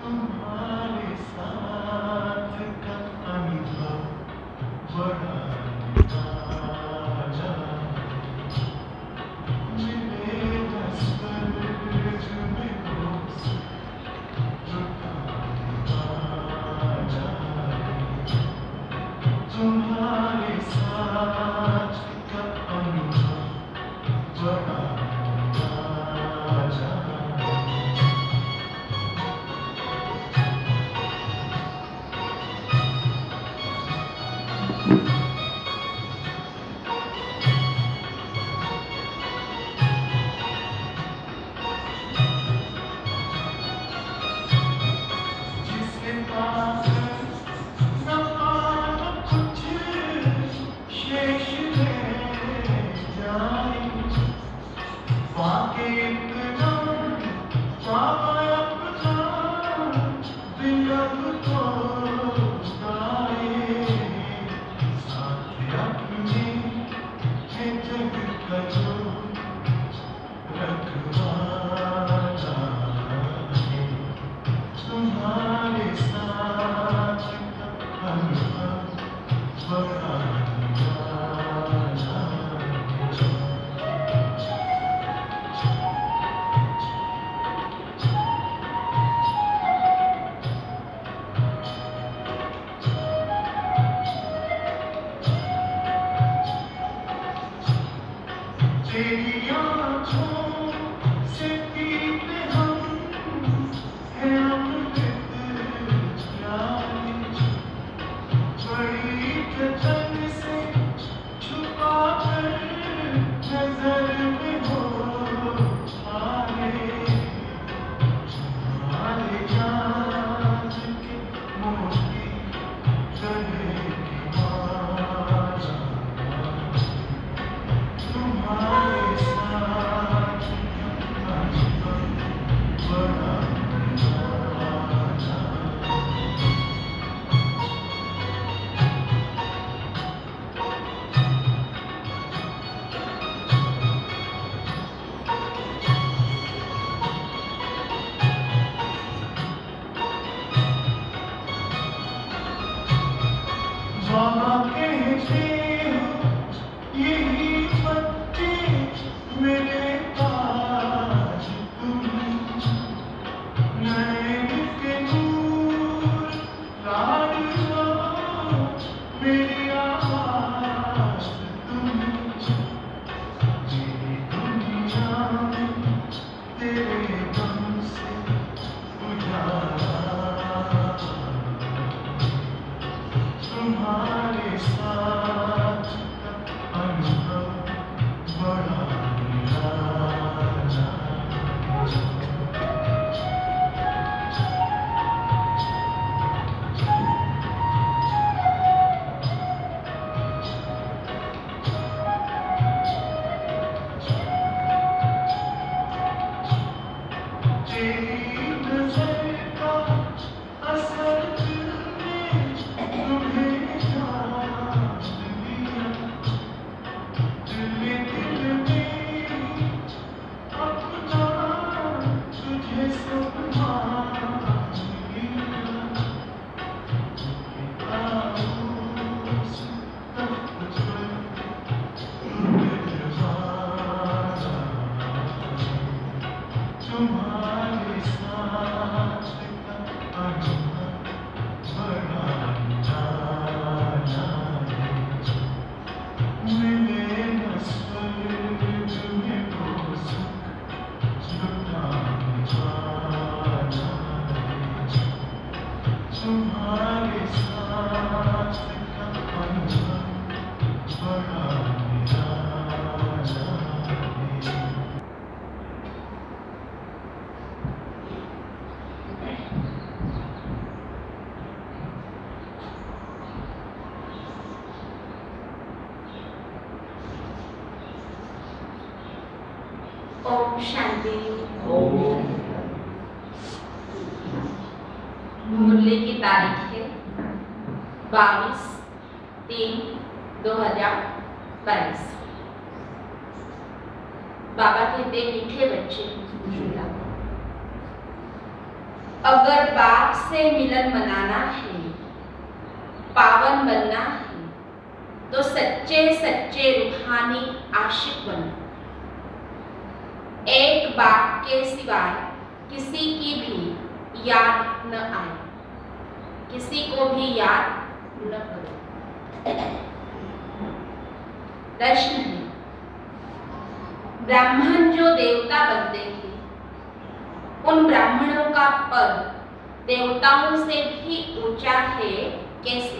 तुम्हारे साथ का अनुभव बड़ा ताजा मिले दस वर्ष में रोज ताजा तुम्हारे साथ का अनुभव बड़ा ताजा जिसके पास न पाना कुछ शेष रह जाए वाकई इतना पावा अपना दिल अब तो गाए साथ अपने है जग का जो रखवाला है तुम्हारे साथ का अनुभव बड़ा ताजा तेरी आँखों से पीते हम हैं अमृत प्यारे बड़ी जतन से छुपा कर नजर में हो आए हमारे याद के मोती गले की माला तुम्हारे साथ अनुभव बड़ा ताजा बाबा कहते हो यही बच्चे मेरे पास तुम नैन के नूर लाडलो मेरी आवाज़ तुम मेरी दुनिया में तेरे गम से उजाला तुम्हारे साथ का अनुभव बड़ा ताजा तेरी नजर का असर दिल में तुम्हें याद दिया दिल में अपना तुझे सपना लिया उस तख्त पर दिलवाला तुम्हारे साथ का अनुभव बड़ा ताजा मिले न स्वर्ग में वो सुख लुटाने वाला तुम्हारे साथ का अनुभव बड़ा ताजा ओम शांति। मुरली की तारीख है 22/3/2022। बाबा कहते मीठे बच्चे अगर बाप से मिलन मनाना है, पावन बनना है, तो सच्चे सच्चे रूहानी आशिक बनो। एक बाप के सिवाय किसी की भी याद न आए, किसी को भी याद न करो। प्रश्न है, ब्राह्मण जो देवता बनते हैं, उन ब्राह्मणों का पद देवताओं से भी ऊंचा है कैसे?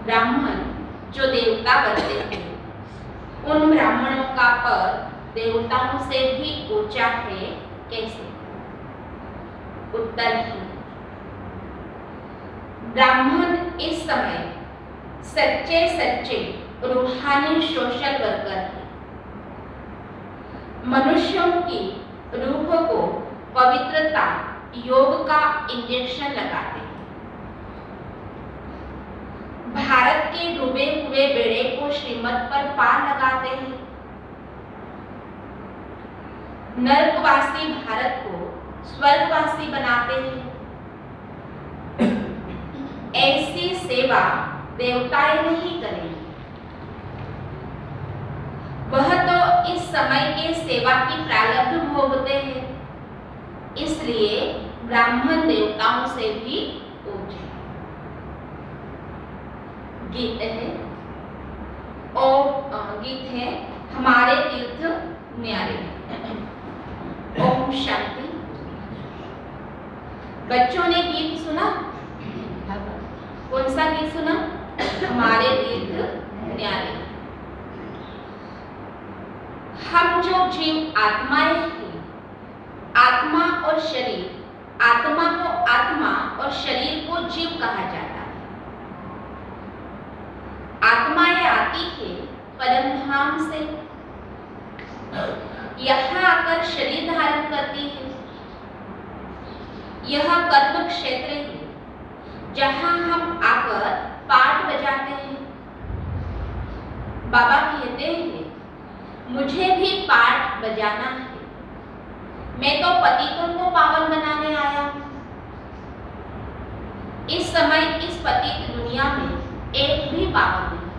ब्राह्मण जो देवता बनते हैं, उन ब्राह्मणों का पद देवताओं से भी ऊंचा है कैसे? उत्तर है, ब्राह्मण इस समय सच्चे सच्चे रूहानी सोशल वर्कर है। मनुष्यों की रूह को पवित्रता योग का इंजेक्शन लगाते हैं। भारत के डूबे हुए बेड़े को श्रीमत पर पार लगाते हैं। नरकवासी भारत को स्वर्गवासी बनाते हैं। ऐसी सेवा देवताएं नहीं करेंगे, वह तो इस समय के सेवा की प्रारब्ध भोगते हैं। इसलिए ब्राह्मण देवताओं से भी ऊंचे। गीत है गीत है हमारे तीर्थ न्यारे। ओम शांति। बच्चों ने गीत सुना? कौन सा गीत सुना? हमारे तीर्थ न्यारे। हम जो जीव आत्माएं हैं, आत्मा और शरीर, आत्मा को आत्मा और शरीर को जीव कहा जाता है। आत्माएं आती है परम धाम से, यहाँ आकर शरीर धारण करती है। यह कर्म क्षेत्र है जहाँ हम आकर पाठ बजाते हैं। बाबा कहते हैं, मुझे भी पाठ बजाना है, मैं तो पतितों को पावन बनाने आया हूँ। इस समय इस पतित दुनिया में एक भी पावन नहीं।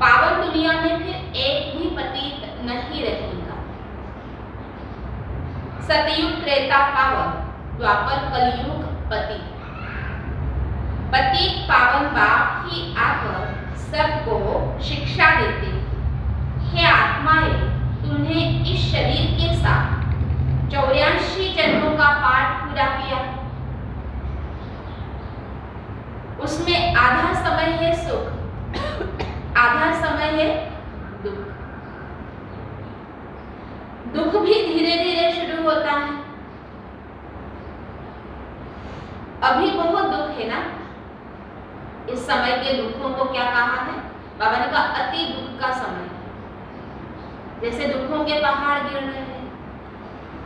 पावन दुनिया में फिर एक भी पतित नहीं रहेगा। सतयुग त्रेता पावन, द्वापर कलयुग पतित। पतित पावन बाप ही आकर सबको शिक्षा देते हैं। हे आत्माएं, तुमने इस शरीर के साथ 84 जन्मों का पाठ पूरा किया। उसमें आधा समय है सुख, आधा समय है दुख। दुख भी धीरे धीरे शुरू होता है। अभी बहुत दुख है ना। इस समय के दुखों को क्या कहा है? बाबा ने कहा अति दुख का समय है। जैसे दुखों के पहाड़ गिर रहे हैं,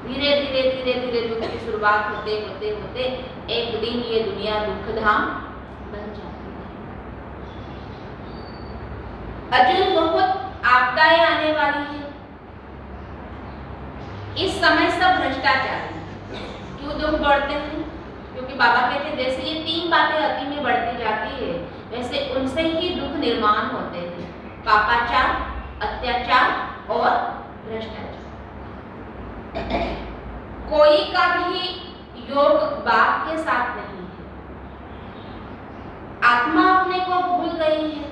धीरे धीरे धीरे धीरे दुख की शुरुआत होते होते होते एक दिन ये दुनिया दुख धाम बन जाती है। अजून बहुत आपदाएं आने वाली है। इस समय सब भ्रष्टाचार है। क्यों दुख बढ़ते हैं? क्योंकि बाबा कहते हैं जैसे ये 3 बातें अति में बढ़ती जाती है, वैसे उनसे ही दुख निर्माण होते हैं। पापाचार, अत्याचार और भ्रष्टाचार। कोई का भी योग बाप के साथ नहीं है। आत्मा अपने को भूल गई है।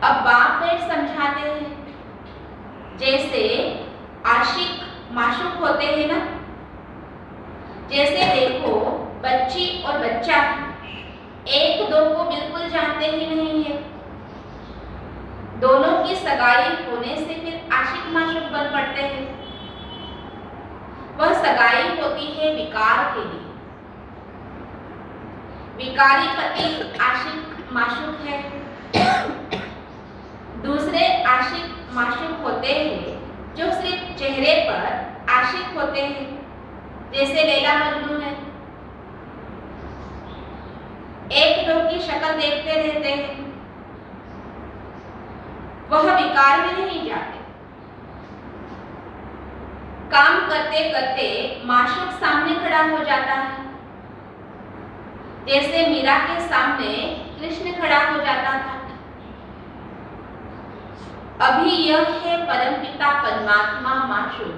अब बाप बैठ समझाते हैं। जैसे आशिक माशूक होते हैं ना, जैसे देखो बच्ची और बच्चा एक दो को बिल्कुल जानते ही नहीं है। दोनों की सगाई होने से फिर आशिक माशूक बन पड़ते हैं। वह सगाई होती है विकार के लिए। विकारी पति आशिक माशूक है। दूसरे आशिक माशूक होते हैं जो सिर्फ चेहरे पर आशिक होते हैं, जैसे लैला मजनू है। एक दो की शक्ल देखते रहते हैं, वह विकार में नहीं जाते। काम करते करते माशूक सामने खड़ा हो जाता है, जैसे मीरा के सामने कृष्ण खड़ा हो जाता था। अभी यह है परमपिता परमात्मा माशूक,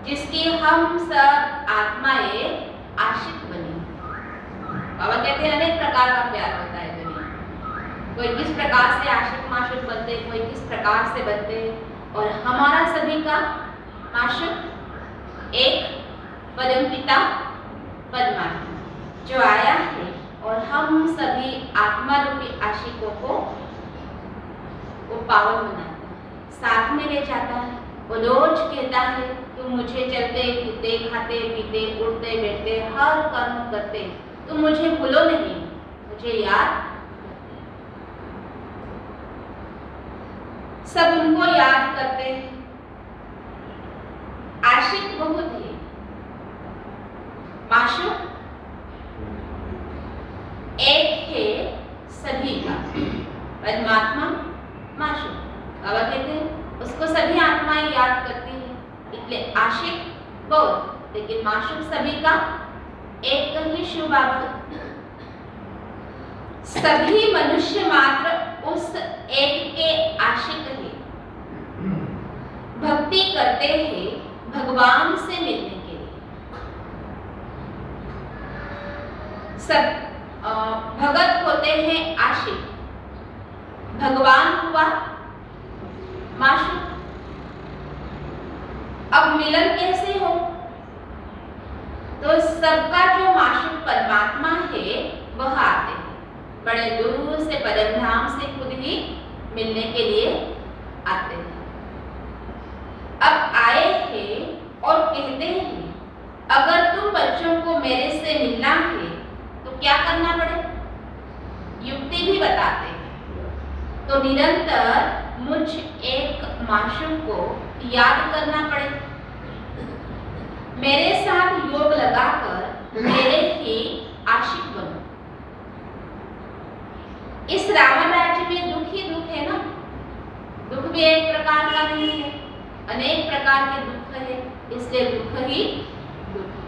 जिसकी हम सब आत्माएं आशिक बनी। बाबा कहते हैं अनेक प्रकार का प्यार होता है दुनिया, कोई किस प्रकार से आशिक माशूक बनते, कोई किस प्रकार से बनते, और हमारा सभी का माशूक एक परमपिता परमात्मा जो आया है और हम सभी आत्मा रूपी आशिकों को वो पावन बनाता है, साथ में ले जाता है। वो रोज कहता है तुम मुझे चलते फिरते खाते पीते उठते बैठते हर कर्म करते तुम मुझे भूलो नहीं, मुझे याद। सब उनको याद करते हैं। आशिक बहुत है, माशूक एक है सभी का, परमात्मा माशूक। बाबा कहते हैं उसको सभी आत्माएं याद करती है, इसलिए आशिक बहुत, लेकिन माशूक सभी का एक ही शिव बाबा। सभी मनुष्य मात्र उस एक के आशिक है, भक्ति करते हैं भगवान से मिलने के लिए। सब भगत होते हैं आशिक, भगवान हुआ माशूक। अब मिलन कैसे हो? तो सबका जो माशूक परमात्मा है वह आते हैं, बड़े दूर से परमधाम से खुद ही मिलने के लिए आते हैं। अब आए हैं और कहते हैं अगर तुम बच्चों को मेरे से मिलना है तो क्या करना पड़े? युक्ति भी बताते हैं। तो निरंतर मुझ एक माशूक को याद करना पड़े, मेरे साथ योग लगाकर मेरे ही आशिक बनो। इस रावण राज्य में दुख ही दुख है ना, दुख भी एक प्रकार का नहीं है, अनेक प्रकार के दुख है, इसलिए दुख ही दुख है।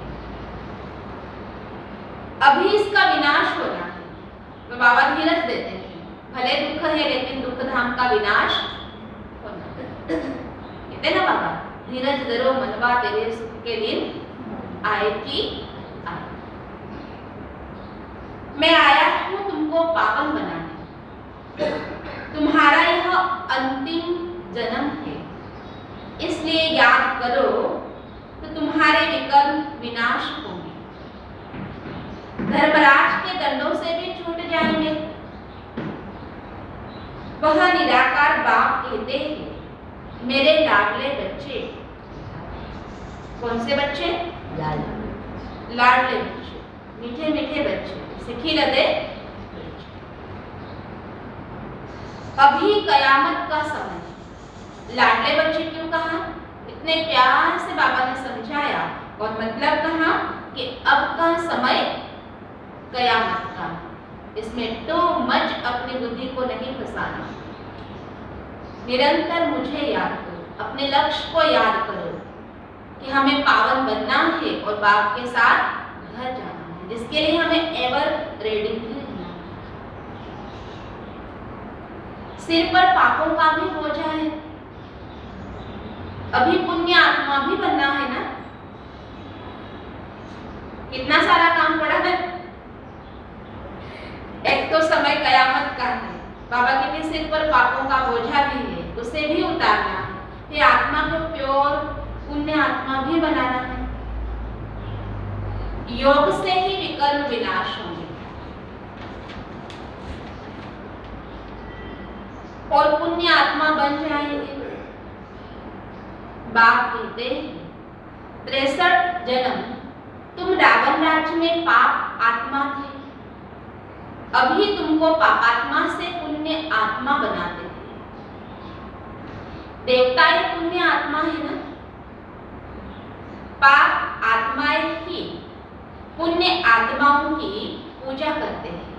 अभी इसका विनाश होना है, तो बाबा धीरज देते हैं, भले दुख है लेकिन दुख धाम का विनाश होना है। कहते ना बाबा धीरज धरो मनवा तेरे सुख के दिन आए कि आए। मैं आया हूं तुमको पावन बनाने, तुम्हारा यह अंतिम जन्म है, इसलिए याद करो तो तुम्हारे विकर्म विनाश होंगे, धर्मराज के दंडों से भी छूट जाएंगे। वह निराकार बाप कहते हैं मेरे लाडले बच्चे। कौन से बच्चे? लाडले बच्चे, मीठे मीठे बच्चे, सिखी लदे। अभी कयामत का समय। लाडले बच्चे क्यों कहा? इतने प्यार से बाबा ने समझाया, और मतलब कहा कि अब का समय कयामत का, इसमें टू मच अपनी बुद्धि को नहीं फंसाना। निरंतर मुझे याद करो, अपने लक्ष्य को याद करो कि हमें पावन बनना है और बाप के साथ घर जाना है, जिसके लिए हमें एवर रेडी रहना है। सिर पर पापों का भी बोझा है, अभी पुण्य आत्मा भी बनना है ना, कितना सारा काम पड़ा है। एक तो समय कयामत का है, बाबा के सिर पर पापों का बोझा भी है, उसे भी उतारना है, फिर आत्मा को प्योर पुण्य आत्मा भी बनाना है। योग से ही विकर्म विनाश होंगे और पुण्य आत्मा बन जाएंगे। बाप कहते हैं 63 जन्म तुम रावण राज्य में पाप आत्मा थे, अभी तुमको पापात्मा से पुण्य आत्मा बनाते थे। देवता ये पुण्य आत्मा है ना, पाप आत्माएं ही पुण्य आत्माओं की पूजा करते हैं।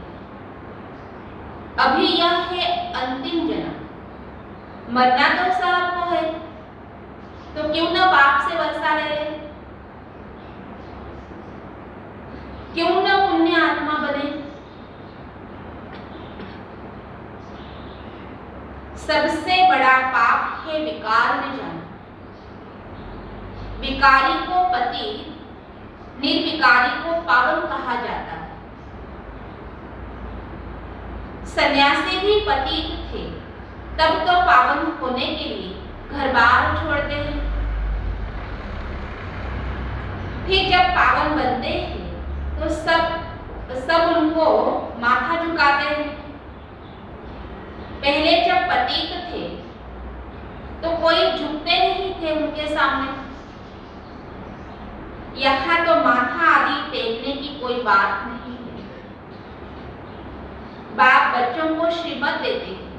अभी यह है अंतिम जन्म, मरना तो सबको है, तो क्यों ना बाप से सबसे बड़ा पाप है विकार में जाना। विकारी को पति, निर्विकारी को पावन कहा जाता है। सन्यासी भी पतित थे, तब तो पावन होने के लिए घर बार छोड़ते हैं। फिर जब पावन बनते हैं तो सब उनको माथा झुकाते हैं। पहले जब पतित थे तो कोई झुकते नहीं थे उनके सामने। यहाँ तो माथा आदि टेकने की कोई बात नहीं है। बाप बच्चों को श्रीमत देते हैं,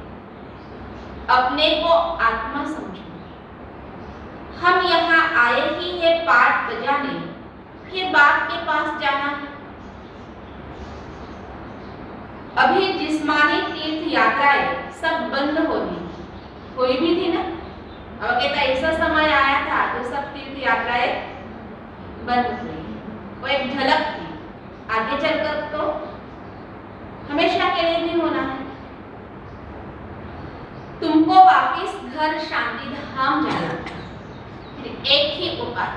अपने को आत्मा समझो। हम यहाँ आए ही है पाठ बजाने, फिर बाप के पास जाना है। अभी जिस्मानी तीर्थ यात्राएं सब बंद होगी, कोई भी थी ना। अब कहता ऐसा समय आया था तो सब तीर्थ यात्राएं बंद हुई। वो एक झलक थी, आगे चलकर तो हमेशा के लिए नहीं होना है। तुमको वापिस घर शांति धाम जाना। फिर एक ही उपाय,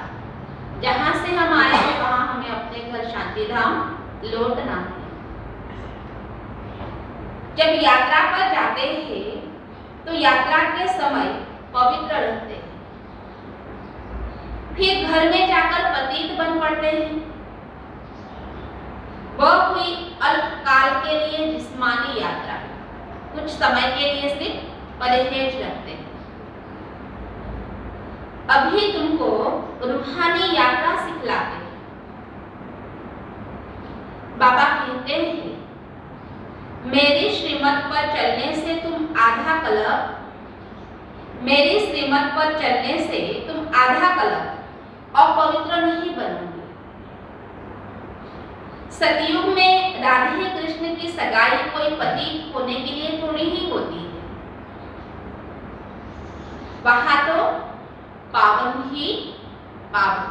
जहां से हम आए हैं वहां हमें अपने घर शांति धाम लौटना है। जब यात्रा पर जाते हैं तो यात्रा के समय पवित्र रहते हैं, फिर घर में जाकर पतित बन पड़ते हैं। वह हुई अल्पकाल के लिए जिस्मानी यात्रा, कुछ समय के लिए सिर्फ परहेज रखते हैं। अभी तुमको रूहानी यात्रा सिखलाते हैं। बाबा कहते हैं मेरी श्रीमत पर चलने से तुम आधा कल्प, मेरी श्रीमत पर चलने से तुम आधा कल्प अपवित्र नहीं बनोगे। सतयुग में राधे कृष्ण की सगाई कोई पतित होने के लिए थोड़ी ही होती है। वहां तो पावन ही पावन।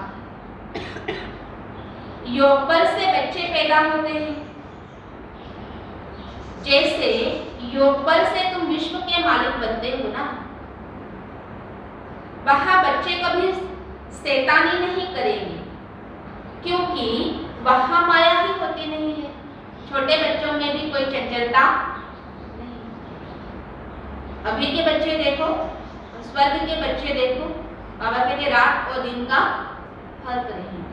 योग बल से बच्चे पैदा होते हैं। जैसे योग बल से तुम विश्व के मालिक बनते हो ना, वहां बच्चे कभी शैतानी नहीं करेंगे, क्योंकि वहां माया ही होती नहीं है। छोटे बच्चों में भी कोई चंचलता नहीं। अभी के बच्चे देखो, स्वर्ग के बच्चे देखो, बाबा कहते रात और दिन का फर्क नहीं।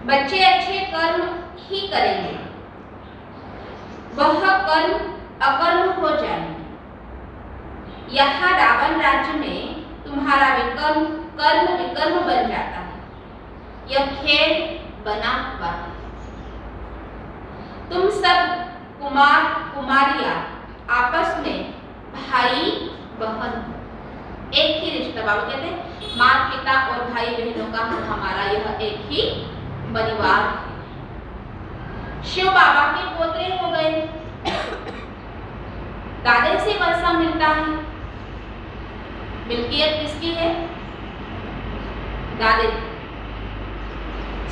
बच्चे अच्छे कर्म ही करेंगे, वह कर्म अकर्म हो जाएंगे। यहाँ रावण राज्य में तुम्हारा कर्म विकर्म बन जाता है। यह खेल बना हुआ है। तुम सब कुमार कुमारियां आपस में भाई बहन, एक ही रिश्ता। बाबा कहते हैं माता पिता और भाई बहनों का हमारा यह एक ही परिवार है। शिव बाबा के पोते हो गए। दादे से वर्षा मिलता है। मिल्कियत किसकी है? दादे।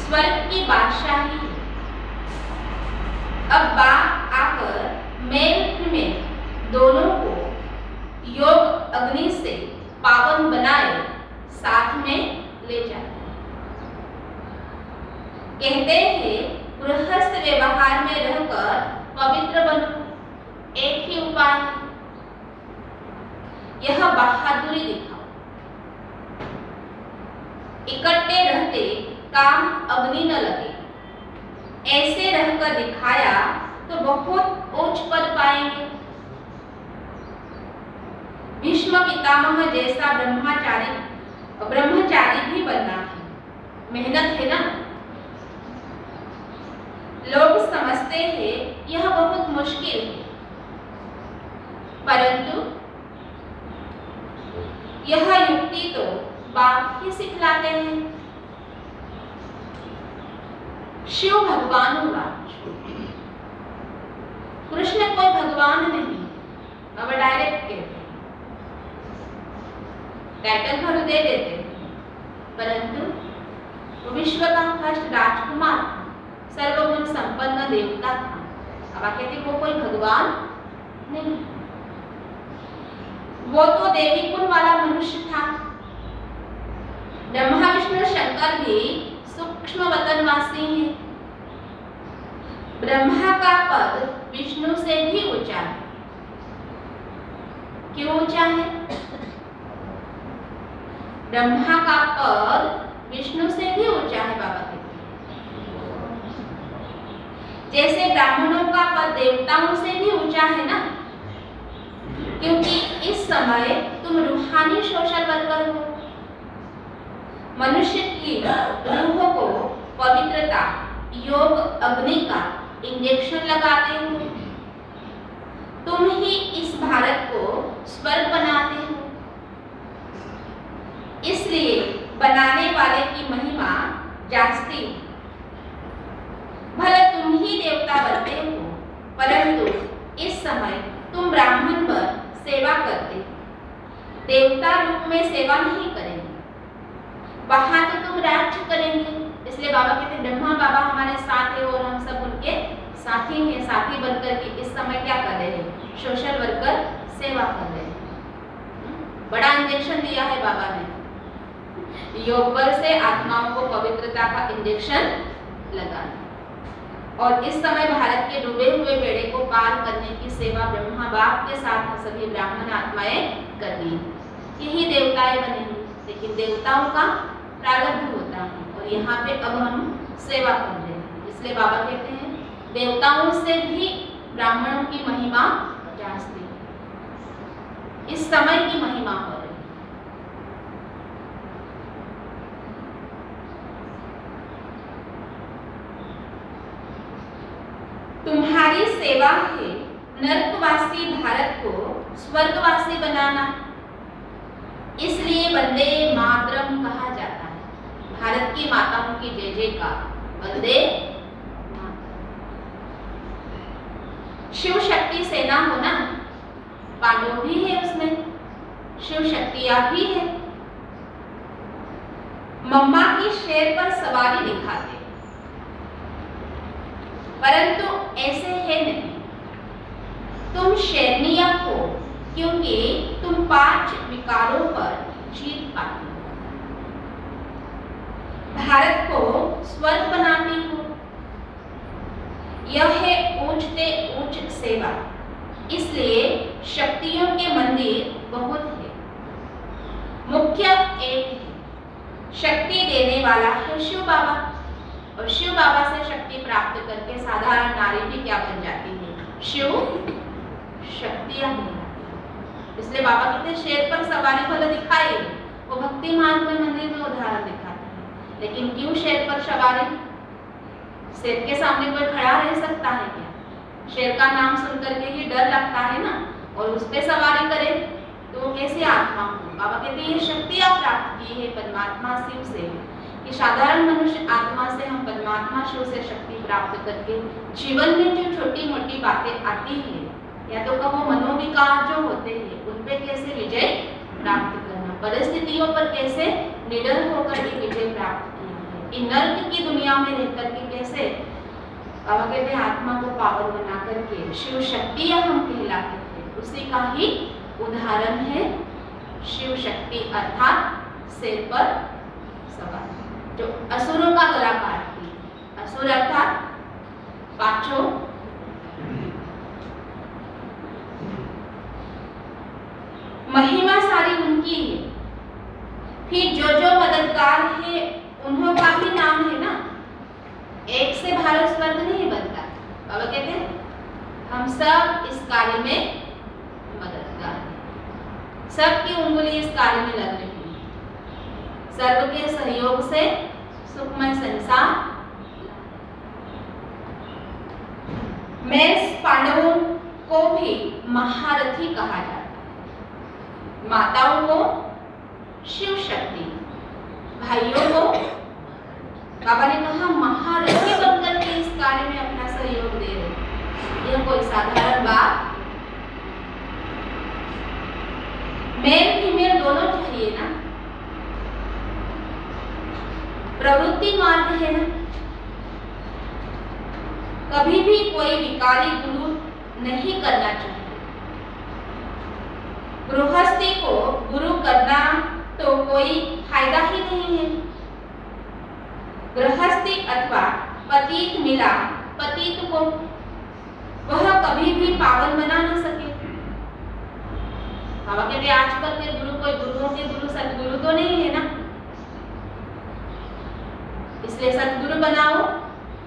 स्वर्ग की बादशाही है। अब बाप आकर मेल फीमेल दोनों को योग अग्नि से पावन बनाए साथ में ले जाते हैं। कहते हैं गृहस्थ व्यवहार में रहकर पवित्र बनो। एक ही उपाय, यह बहादुरी दिखाओ। इकट्ठे रहते काम अग्नि न लगे, ऐसे रहकर दिखाया तो बहुत उच्च पद पाएंगे। भीष्म पितामह जैसा ब्रह्मचारी भी बनना है। मेहनत है ना। लोग समझते हैं यह बहुत मुश्किल है, परंतु यह युक्ति तो बाप ही सिखलाते हैं। शिव भगवान हुआ, कृष्ण कोई भगवान नहीं। अब डायरेक्ट कहते हैं, टाइटल भर दे देते हैं, परंतु वो विश्व का फर्स्ट राजकुमार, सर्वगुण संपन्न देवता था। अब बाबा कहते वो कोई भगवान नहीं, वो तो देवी गुण वाला मनुष्य था। ब्रह्मा विष्णु शंकर भी सूक्ष्म वतनवासी हैं। ब्रह्मा का पद विष्णु से भी ऊंचा है। क्यों ऊंचा है? ब्रह्मा का पद विष्णु से भी ऊंचा है बाबा कहते हैं। जैसे ब्राह्मणों का पद देवताओं से भी ऊंचा है ना, क्योंकि इस समय तुम रूहानी सोशल वर्कर हो। मनुष्य की रूह को पवित्रता योग अग्नि का इंजेक्शन लगाते हो। तुम ही इस भारत को स्वर्ग बनाते हो। इसलिए बनाने वाले की महिमा जास्ती। भले तुम ही देवता बनते हो, परंतु इस समय तुम ब्राह्मण पर सेवा करते हो, देवता रूप में सेवा नहीं करेंगे। वहां तो तुम राज्य करेंगे। इसलिए बाबा कहते ब्रह्मा बाबा हमारे साथ है और हम सब उनके साथी हैं। साथी बनकर के इस समय क्या कर रहे हैं? सोशल वर्कर सेवा कर रहे हैं। बड़ा इंजेक्शन दिया है बाबा ने, योग बल से आत्माओं को पवित्रता का इंजेक्शन लगा। और इस समय भारत के डूबे हुए बेड़े को पार करने की सेवा ब्रह्मा बाप के साथ सभी ब्राह्मण आत्माएं कर रही। यही देवताएं बनेंगी, लेकिन देवताओं का प्रारब्ध होता है और यहाँ पे अब हम सेवा कर रहे हैं। इसलिए बाबा कहते हैं देवताओं से भी ब्राह्मणों की महिमा जास्ती है। इस समय की महिमा हो रही है। तुम्हारी सेवा है नरकवासी भारत को स्वर्गवासी बनाना। इसलिए वंदे मातरम कहा जाता है। भारत की माताओं की जय जयकार वंदे मातरम। शिव शक्ति सेना हो ना, पांडव भी है उसमें, शिव शक्तियां भी है। मम्मा की शेर पर सवारी दिखाते, परंतु ऐसे है नहीं। तुम शेरनिया हो क्योंकि तुम 5 विकारों पर जीत पाती हो। भारत को स्वर्ग बनाती हो। यह है ऊंचते ऊंच सेवा। इसलिए शक्तियों के मंदिर बहुत है, मुख्य एक है। शक्ति देने वाला है शिव बाबा, और शिव बाबा से शक्ति प्राप्त करके साधारण नारी भी क्या बन जाती है? शिव शक्तियां बन जाती है। इसलिए बाबा कहते शेर पर सवारी भले दिखाई, वो भक्ति मार्ग में मंदिर में उदाहरण दिखाते हैं, लेकिन क्यों शेर पर सवारी? शेर के सामने कोई खड़ा रह सकता है क्या? शेर का नाम सुन करके ही डर लगता है ना, और उस पर सवारी करे तो वो कैसे आत्मा हो? बाबा कहते हैं ये शक्तियां प्राप्त की है परमात्मा शिव से, कि साधारण मनुष्य आत्मा से हम परमात्मा शिव से शक्ति प्राप्त करके जीवन में जो छोटी मोटी बातें आती है, या तो कहो मनोविकार जो होते हैं, उन पे कैसे विजय प्राप्त करना, परिस्थितियों पर कैसे निडर होकर के विजय प्राप्त किया है, इन नर्क की दुनिया में रहकर के कैसे बाबा कहते हैं आत्मा को पावन बना करके शिव शक्तियां हम कहलाते हैं। उसी का ही उदाहरण है शिव शक्ति अर्थात शेर पर सवार, जो असुरों का गला काटती है। असुर अर्थात पांचों महिमा सारी उनकी है। फिर जो जो मददगार है उन्हों का भी नाम है ना, एक से भारत स्वर्ग नहीं बनता। बाबा कहते हैं हम सब इस कार्य में मददगार हैं, सबकी उंगली इस कार्य में लग रही है। सर्व के सहयोग से सुखमय संसार। मैं पांडवों को भी महारथी कहा जाता है, माताओं को शिव शक्ति, भाइयों को बाबा ने कहा महारथी बनकर के इस कार्य में अपना सहयोग दे रहे। यह कोई साधारण बात? मेल फीमेल दोनों चाहिए ना, प्रवृत्ति मार्ग है ना। कभी भी कोई विकारी गुरु नहीं करना चाहिए। गृहस्थी को गुरु करना तो कोई फायदा ही नहीं है। गृहस्थी अथवा पतित मिला पतित को, वह कभी भी पावन बना न सके। बाबा कहते आजकल के गुरु कोई गुरुओं के गुरु सदगुरु तो नहीं है ना, इसलिए सदगुरु बनाओ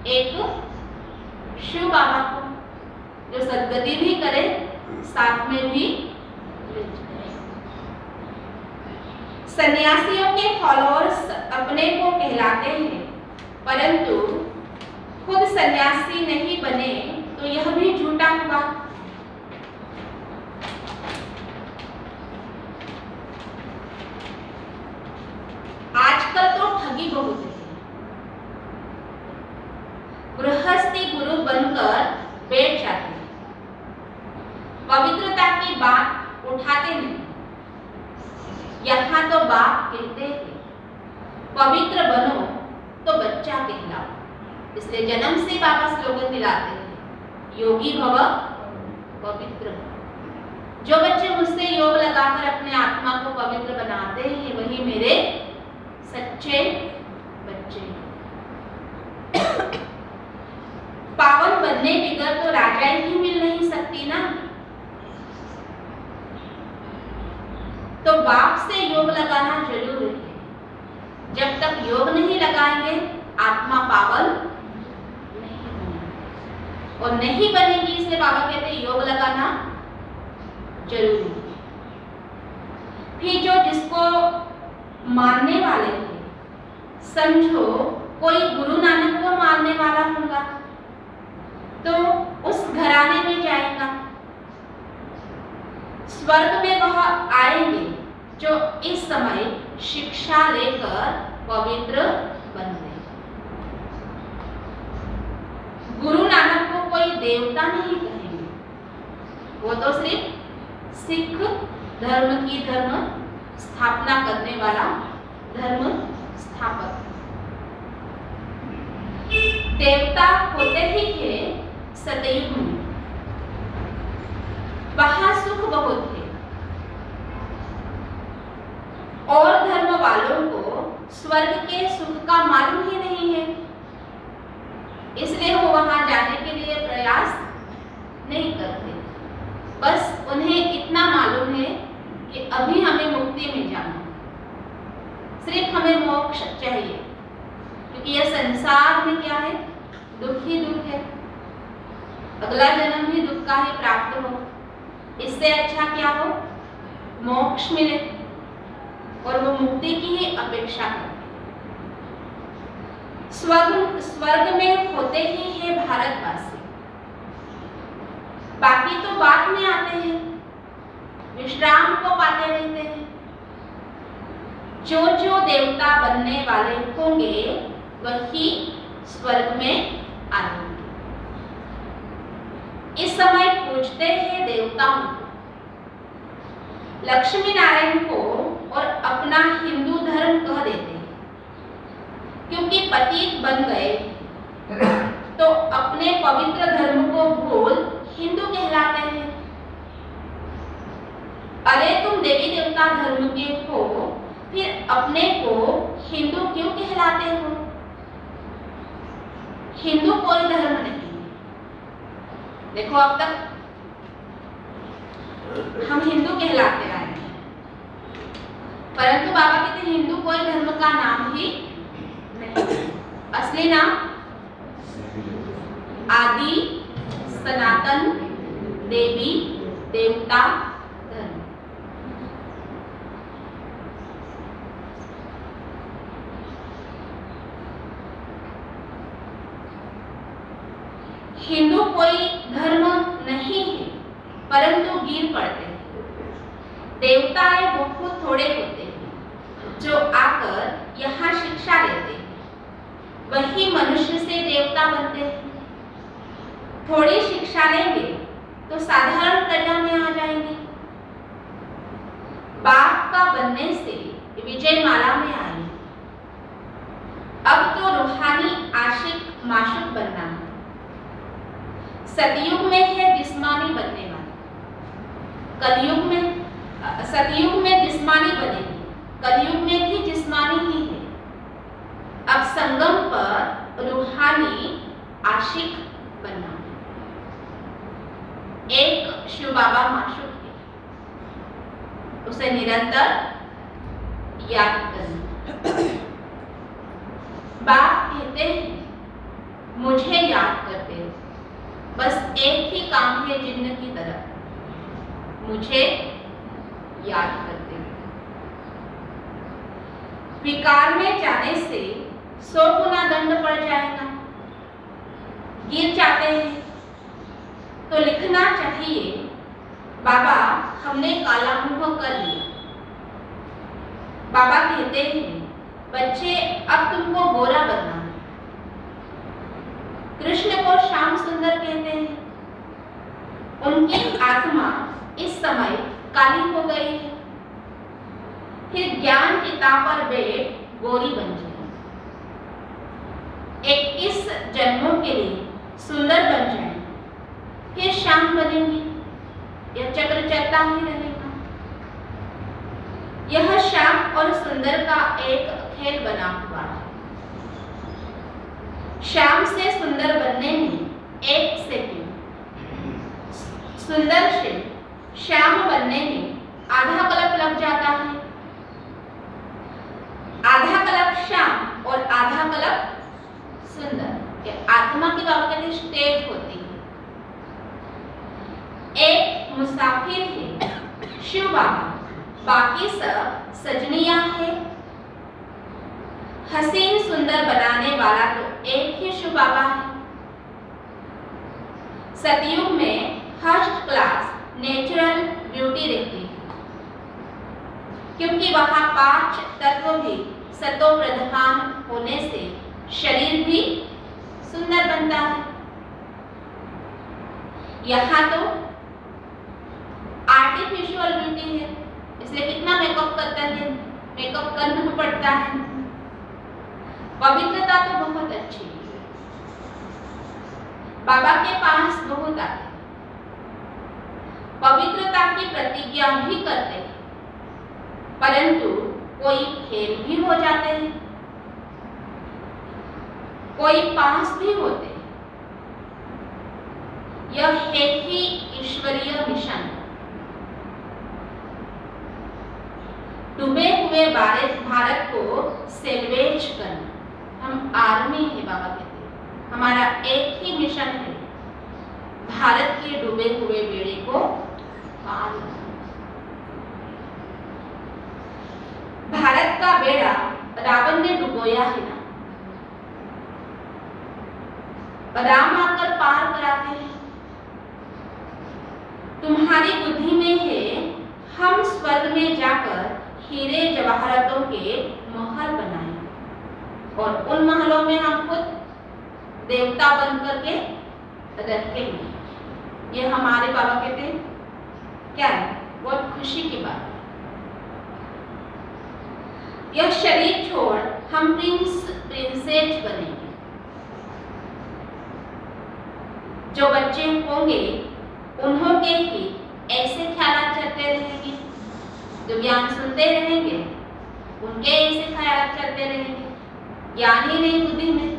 एक शिव बाबा को, जो सदगति भी करे साथ में भी। सन्यासियों के फॉलोअर्स अपने को कहलाते हैं, परंतु खुद सन्यासी नहीं बने तो यह भी झूठा हुआ। आजकल तो ठगी बहुत है। गृहस्थी गुरु बनकर बैठ जाते हैं, पवित्रता की बात उठाते नहीं। यहाँ तो बाप कहते हैं पवित्र बनो तो बच्चा कहलाओ, इसलिए जन्म से बाबा स्लोगन दिलाते हैं योगी भव पवित्र। जो बच्चे मुझसे योग लगाकर अपने आत्मा को पवित्र बनाते हैं वही मेरे सच्चे बच्चे। पावन बनने बिगर तो राजाई भी मिल नहीं सकती ना, तो बाप से योग लगाना जरूरी है। जब तक योग नहीं लगाएंगे आत्मा पावन नहीं बनेगी, और नहीं बनेगी इसलिए बाबा कहते हैं योग लगाना जरूरी है। फिर जो जिसको मानने वाले हैं, समझो कोई गुरु नानक को मानने वाला होगा तो उस घराने में जाएगा, स्वर्ग में वह आएंगे जो इस समय शिक्षा लेकर पवित्र बन गए। गुरु नानक को कोई देवता नहीं कहेंगे, वो तो सिर्फ सिख धर्म की धर्म स्थापना करने वाला धर्म स्थापक। देवता होते ही है सतयुग में, वहां सुख बहुत है, और धर्म वालों को स्वर्ग के सुख का मालूम ही नहीं है, इसलिए वो वहां जाने के लिए प्रयास नहीं करते। बस उन्हें इतना मालूम है कि अभी हमें मुक्ति में जाना, सिर्फ हमें मोक्ष चाहिए, क्योंकि यह संसार में क्या है, दुख ही दुख है, अगला जन्म भी दुख का ही प्राप्त हो। इससे अच्छा क्या हो, मोक्ष मिले, और वो मुक्ति की ही अपेक्षा करते। स्वर्ग में होते ही है भारतवासी, बाकी तो बाद में आते हैं, विश्राम को पाते रहते हैं। जो जो देवता बनने वाले होंगे वही स्वर्ग में आएंगे। इस समय पूजते हैं देवताओं को, लक्ष्मी नारायण को, और अपना हिंदू धर्म कह देते हैं, क्योंकि पतित बन गए तो अपने पवित्र धर्म को भूल हिंदू कहलाते हैं। अरे तुम देवी देवता धर्म के हो, फिर अपने को हिंदू क्यों कहलाते हो? हिंदू कोई धर्म नहीं है। देखो अब तक हम हिंदू कहलाते आए हैं, परंतु बाबा कहते हैं हिंदू कोई धर्म का नाम ही नहीं। असली नाम आदि सनातन देवी देवता धर्म। हिंदू कोई धर्म नहीं है, परंतु गिर पड़ते हैं। देवताएं बहुत थोड़े होते हैं जो आकर यहाँ शिक्षा लेते हैं, वही मनुष्य से देवता बनते हैं। थोड़ी शिक्षा लेंगे तो साधारण प्रजा में आ जाएंगे, बाप का बनने से विजय माला में आएंगे। अब तो रूहानी आशिक माशूक बनना है, सतयुग में है जिस्मानी बनने वाली, कलयुग में सतयुग में जिस्मानी बनेगी, कलयुग में भी जिस्मानी ही है। अब संगम पर रूहानी आशिक बनना है। एक शिव बाबा माशूक है, उसे निरंतर याद करना। बाप कहते हैं मुझे याद करते हो, बस एक ही काम है जिन्न की तरह, मुझे याद करते हो। विकार में जाने से 100 गुना दंड पड़ जाएगा। गिर जाते हैं तो लिखना चाहिए बाबा हमने काला मुंह कर लिया। बाबा कहते हैं बच्चे अब तुमको गोरा बनना है। कृष्ण को श्याम सुंदर कहते हैं, उनकी आत्मा इस समय काली हो गई है। फिर ज्ञान चिता पर बैठ गोरी बन जाए। 21 जन्मों के लिए सुंदर बन जाए, फिर श्याम बनेंगी। यह चक्र चलता ही रहेगा। यह श्याम और सुंदर का एक खेल बना हुआ है। श्याम से सुंदर बनने में 1 सेकंड, सुंदर से श्याम बनने में आधा कल्प लग जाता है। आधा कल्प श्याम और आधा कल्प सुंदर। आत्मा की बाबा कहते स्टेज होती है। एक मुसाफिर है शिव बाबा, बाकी सब सजनियां है। हसीन सुंदर बनाने वाला तो एक ही शिव बाबा है। सतयुग में फर्स्ट क्लास नेचुरल ब्यूटी रहती है, क्योंकि वहां 5 तत्व भी सतो प्रधान होने से शरीर भी सुंदर बनता है। यहाँ तो आर्टिफिशियल ब्यूटी है, इसलिए कितना मेकअप करता है, मेकअप करना पड़ता है। पवित्रता तो बहुत अच्छी है, बाबा के पास बहुत आते हैं, पवित्रता की प्रतिज्ञा भी करते हैं, परंतु कोई फेल भी हो जाते हैं, कोई पास भी होते हैं। यह है ही ईश्वरीय मिशन। डूबे हुए भारत को सेल्वेज करना। हम आर्मी है, बाबा कहते हैं हमारा एक ही मिशन है, भारत के डूबे हुए बेड़े को पार करना। भारत का बेड़ा रावण ने डुबोया है ना, राम आकर पार कराते हैं। तुम्हारी बुद्धि में है हम स्वर्ग में जाकर हीरे जवाहरातों के महल बनाएं, और उन महलों में हम खुद देवता बन करके रहते हैं। ये हमारे बाबा कहते हैं क्या है, बहुत खुशी की बात। यह शरीर छोड़ हम प्रिंसेस बनेंगे। जो बच्चे होंगे उन्हों के ही ऐसे ख्याल चलते रहेंगे, जो ज्ञान सुनते रहेंगे उनके ऐसे ख्याल चलते रहेंगे। ज्ञान ही नहीं बुद्धि में,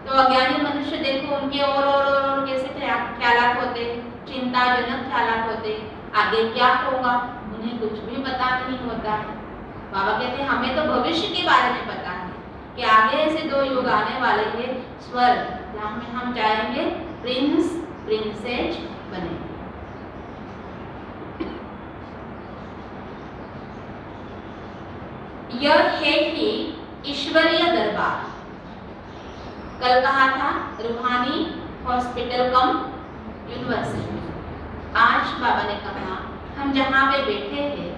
तो अज्ञानी मनुष्य देखो उनके और कैसे ख्यालात होते, चिंताजनक ख्यालात होते, आगे क्या होगा उन्हें कुछ भी पता नहीं होता है। बाबा कहते हैं हमें तो भविष्य के बारे में पता है कि आगे ऐसे 2 युग आने वाले हैं, स्वर्ग जहाँ में हम जाएंगे प्रिंस प्रिंसेस बनेंगे। यह है कि ईश्वरीय दरबार। कल कहा था रूहानी हॉस्पिटल कम यूनिवर्सिटी। आज बाबा ने कहा हम जहाँ पे बैठे हैं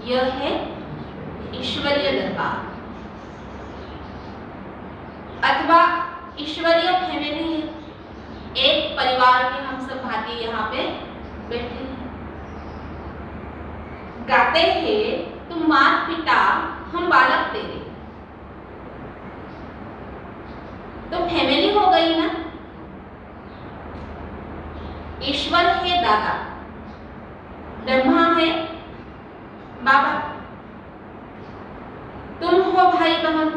यह है ईश्वरीय दरबार, अथवा ईश्वरीय फैमिली है। एक परिवार के हम सब भांति यहाँ पे बैठे हैं। गाते हैं तुम माता पिता हम बालक तेरे, तो फैमिली हो गई ना। ईश्वर है दादा, ब्रह्मा है बाबा, तुम हो भाई बहन।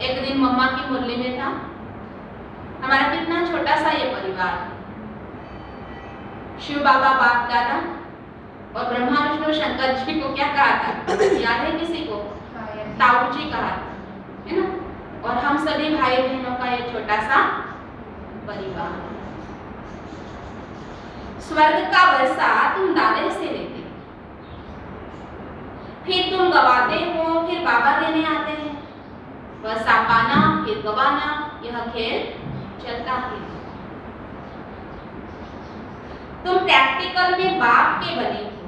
एक दिन मम्मा की मुरली में था, हमारा कितना छोटा सा ये परिवार है। शिव बाबा बाप दादा और ब्रह्मा विष्णु शंकर जी को क्या कहा था, याद है किसी को? ताऊ जी कहा था, है ना? और हम सभी भाई बहनों का ये छोटा सा परिवार। स्वर्ग का वर्षा तुम दादे से लेते, फिर तुम गवाते हो, फिर बाबा देने आते हैं। वर्षा पाना फिर गवाना, यह खेल चलता है। तुम प्रैक्टिकल में बाप के बने हो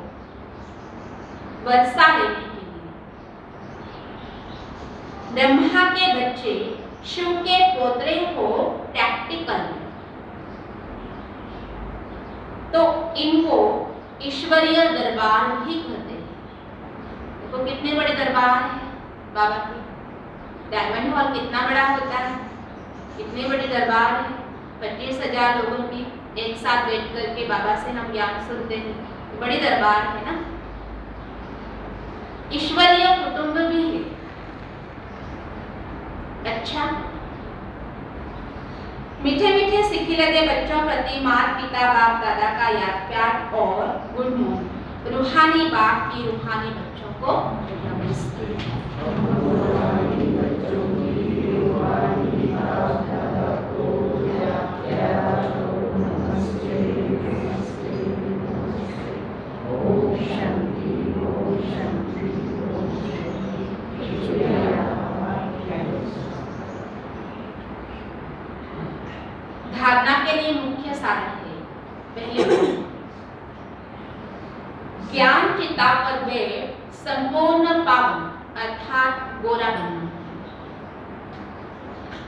वर्षा लेने के लिए। ब्रह्मा के बच्चे शिव के पोतरे हो प्रैक्टिकल में, तो इनको ईश्वरीय दरबार भी कहते हैं। देखो कितने बड़े दरबार है बाबा के। डायमंड हॉल कितना बड़ा होता है, कितने बड़े दरबार है। 25,000 लोगों की एक साथ बैठ करके बाबा से हम ज्ञान सुनते हैं, बड़ी दरबार है ना। ईश्वरीय कुटुंब भी है। अच्छा, मीठे मीठे सीखी लगे बच्चों प्रति माता पिता बाप दादा का याद प्यार और गुड मॉर्निंग। रूहानी बाप की रूहानी बच्चों को नमस्ते। धारणा के लिए मुख्य साधन है। पहले ज्ञान चिता पर वे संपूर्ण पावन अर्थात गोरा बनना।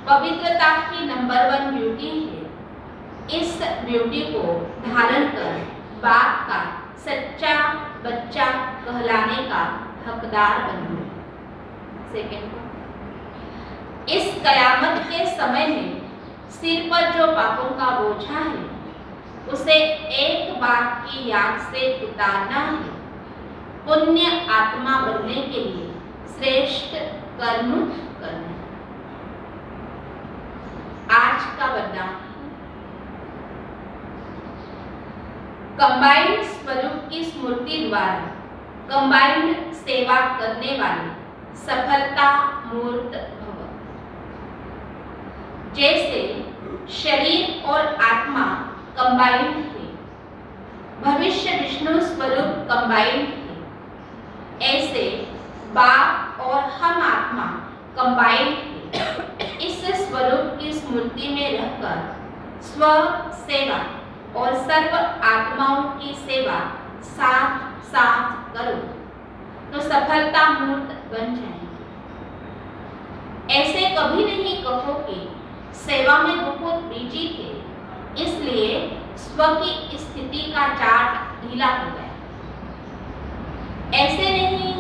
पवित्रता की नंबर 1 ब्यूटी है। इस ब्यूटी को धारण कर बाप का सच्चा बच्चा कहलाने का हकदार बनना। सेकंड, इस कयामत के समय में सिर पर जो पापों का बोझा है उसे एक बात की याद से उतारना है। पुण्य आत्मा बनने के लिए श्रेष्ठ कर्म करना। आज का वरदान, कंबाइंड स्वरूप की स्मृति द्वारा कंबाइंड सेवा करने वाले सफलता मूर्त भव। जैसे शरीर और आत्मा कंबाइंड है, भविष्य विष्णु स्वरूप कंबाइंड है, ऐसे बाप और हम आत्मा कंबाइंड है। इस स्वरूप की स्मृति में रहकर स्व सेवा और सर्व आत्माओं की सेवा साथ साथ करो तो सफलता मूर्त बन जाएंगे। ऐसे कभी नहीं कहो कि सेवा में बहुत बिजी थे इसलिए स्व की स्थिति का चार्ट ढीला हो गया। ऐसे नहीं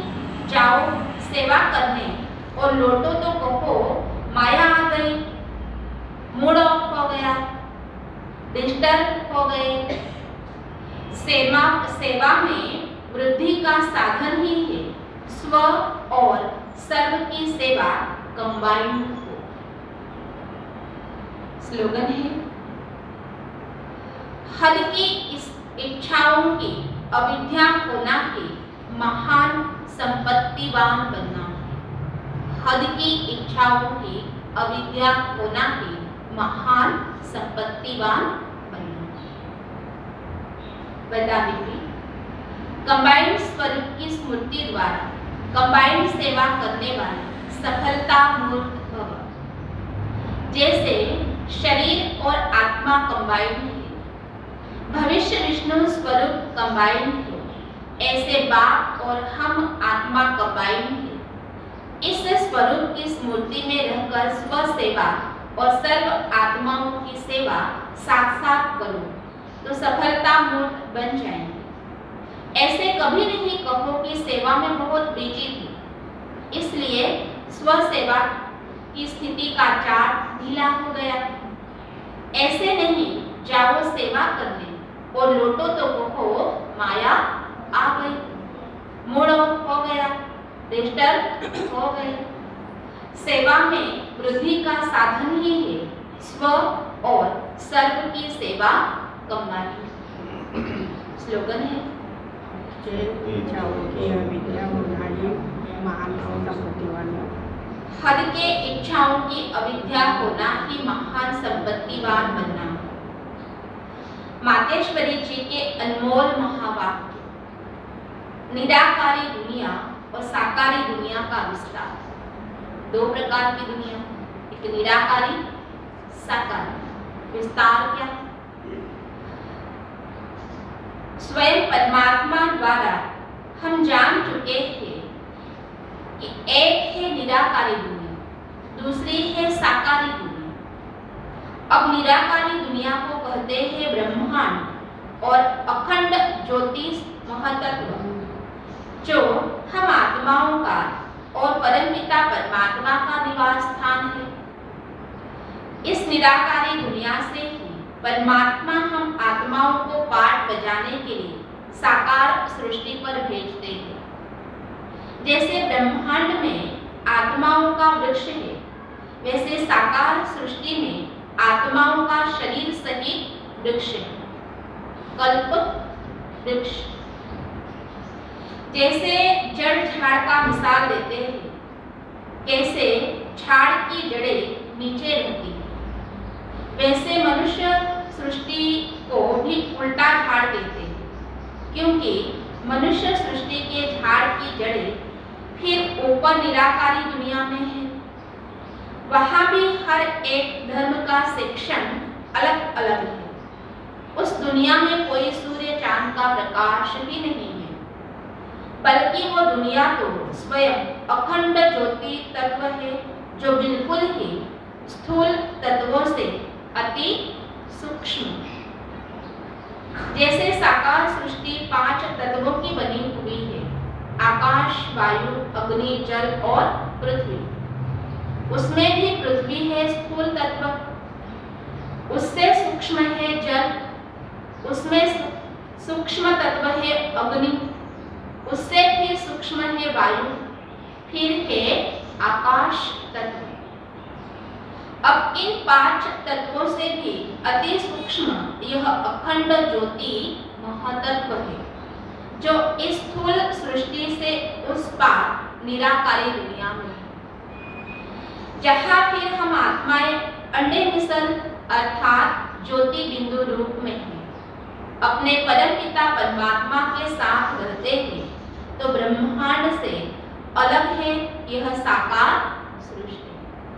जाओ सेवा करने और लौटो तो कहो माया आ गई, मूड ऑफ हो गया, डिस्टर्ब हो गए। सेवा में वृद्धि का साधन ही है स्व और सर्व की सेवा कंबाइंड हो। स्लोगन है, हद की इच्छाओं की अविद्या होना ही महान संपत्तिवान बनना है। हद की इच्छाओं की अविद्या होना ही महान संपत्तिवान बनना है। बता दीजिए, कंबाइंड स्वरूप की स्मृति द्वारा कंबाइंड सेवा करने वाले सफलता मूर्त भव। जैसे शरीर और आत्मा कंबाइंड है, भविष्य विष्णु स्वरूप कंबाइंड है, ऐसे बाप और हम आत्मा कंबाइंड है। इस स्वरूप की स्मृति में रहकर स्व सेवा और सर्व आत्माओं की सेवा साथ साथ करो तो सफलता मूर्त बन जाएंगे। ऐसे कभी नहीं कहो कि सेवा में बहुत बिजी थी इसलिए स्व सेवा की स्थिति का चार्ट ढीला हो गया। ऐसे नहीं जाओ सेवा करने, और लौटो तो कहो माया आ गई। मोड़ो हो गया, डिस्टर्ब हो गए। सेवा में वृद्धि का साधन ही है स्व और सर्व की सेवा कमाई। स्लोगन है हद के इच्छाओं की अविद्या होना ही महान संपत्तिवान बनना। मातेश्वरी जी के अनमोल महावाक्य, निराकारी दुनिया और साकारी दुनिया का विस्तार। दो प्रकार की दुनिया, एक निराकारी, साकारी। विस्तार क्या? स्वयं परमात्मा द्वारा हम जान चुके थे कि एक है निराकारी दुनिया, दूसरी है साकारी दुनिया। अब निराकारी दुनिया को कहते हैं ब्रह्मांड और अखंड ज्योतिष महतत्व, जो हम आत्माओं का और परमपिता परमात्मा का निवास स्थान है। इस निराकारी दुनिया से ही परमात्मा हम आत्माओं को पाठ बजाने के लिए साकार सृष्टि पर भेजते हैं। जैसे ब्रह्मांड में आत्माओं का वृक्ष है, वैसे साकार सृष्टि में आत्माओं का शरीर सहित वृक्ष है, कल्प वृक्ष। जैसे जड़ झाड़ का मिसाल देते हैं, कैसे झाड़ की जड़ें नीचे रहती है, वैसे मनुष्य सृष्टि को भी उल्टा झाड़ देते हैं, क्योंकि मनुष्य सृष्टि के झाड़ की जड़ें फिर ऊपर निराकारी दुनिया में है। वहां भी हर एक धर्म का शिक्षण अलग अलग है। उस दुनिया में कोई सूर्य चांद का प्रकाश ही नहीं है, बल्कि वो दुनिया तो स्वयं अखंड ज्योति तत्व है, जो बिल्कुल ही स्थूल तत्वों से अति सूक्ष्म। जैसे साकार सृष्टि 5 तत्वों की बनी हुई है, आकाश, वायु, अग्नि, जल और पृथ्वी। उसमें भी पृथ्वी है स्थूल तत्व, उससे सूक्ष्म है जल, उसमें सूक्ष्म तत्व है अग्नि, उससे फिर सूक्ष्म है वायु, फिर है आकाश तत्व। अब इन 5 तत्वों से भी अति सूक्ष्म यह अखंड ज्योति महतत्व है, जो इस स्थूल सृष्टि से उस पार निराकारी दुनिया में है, जहाँ फिर हम आत्माएं अंडे मिसल अर्थात ज्योति बिंदु रूप में हैं, अपने परमपिता परमात्मा के साथ रहते हैं। तो ब्रह्मांड से अलग है यह साकार